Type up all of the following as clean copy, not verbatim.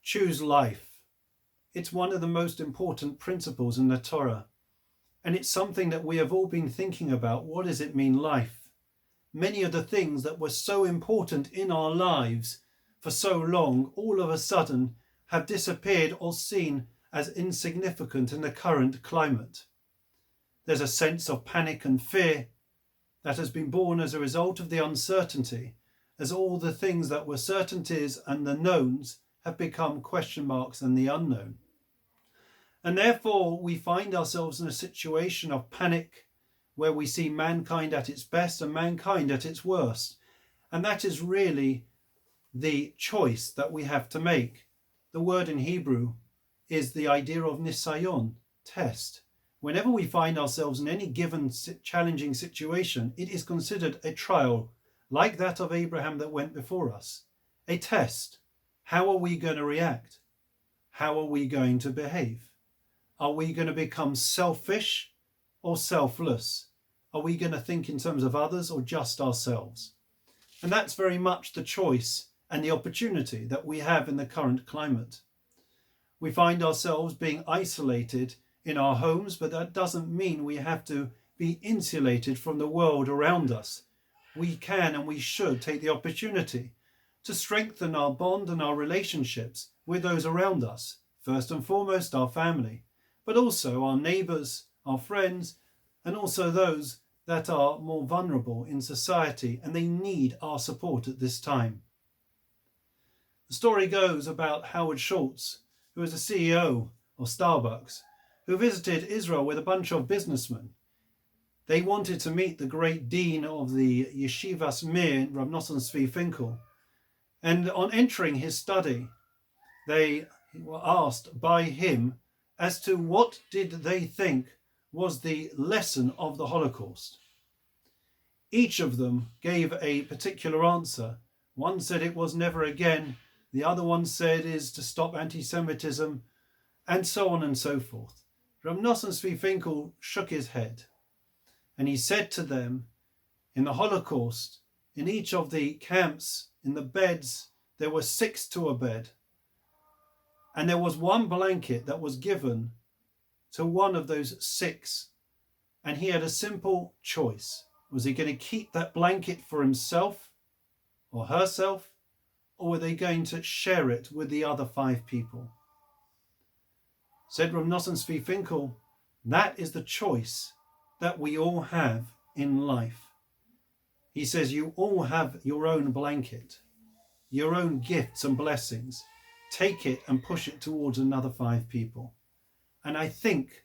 Choose life. It's one of the most important principles in the Torah. And it's something that we have all been thinking about. What does it mean, life? Many of the things that were so important in our lives for so long, all of a sudden have disappeared or seen as insignificant in the current climate. There's a sense of panic and fear that has been born as a result of the uncertainty, as all the things that were certainties and the knowns have become question marks and the unknown. And therefore we find ourselves in a situation of panic where we see mankind at its best and mankind at its worst. And that is really the choice that we have to make. The word in Hebrew is the idea of nisayon, test. Whenever we find ourselves in any given challenging situation, it is considered a trial, like that of Abraham that went before us. A test. How are we going to react? How are we going to behave? Are we going to become selfish or selfless? Are we going to think in terms of others or just ourselves? And that's very much the choice and the opportunity that we have in the current climate. We find ourselves being isolated in our homes, but that doesn't mean we have to be insulated from the world around us. We can and we should take the opportunity to strengthen our bond and our relationships with those around us. First and foremost, our family, but also our neighbours, our friends, and also those that are more vulnerable in society, and they need our support at this time. The story goes about Howard Schultz, who is the CEO of Starbucks, who visited Israel with a bunch of businessmen. They wanted to meet the great dean of the Yeshivas Mir, Rav Nosson Tzvi Finkel. And on entering his study, they were asked by him as to what did they think was the lesson of the Holocaust. Each of them gave a particular answer. One said it was never again. The other one said is to stop anti-Semitism, and so on and so forth. Rav Nosson Tzvi Finkel shook his head, and he said to them, in the Holocaust, in each of the camps, in the beds, there were 6 to a bed. And there was one blanket that was given to one of those 6. And he had a simple choice. Was he going to keep that blanket for himself or herself? Or were they going to share it with the other 5 people? Said Rav Nosson Tzvi Finkel, that is the choice that we all have in life. He says you all have your own blanket, your own gifts and blessings. Take it and push it towards another 5 people. And I think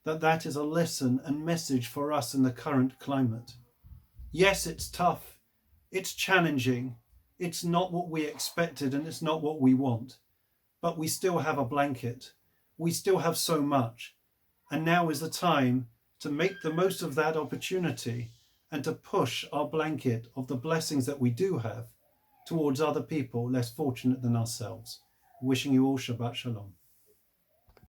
that that is a lesson and message for us in the current climate. Yes, it's tough. It's challenging. It's not what we expected and it's not what we want. But we still have a blanket. We still have so much. And now is the time to make the most of that opportunity and to push our blanket of the blessings that we do have towards other people less fortunate than ourselves. Wishing you all Shabbat Shalom.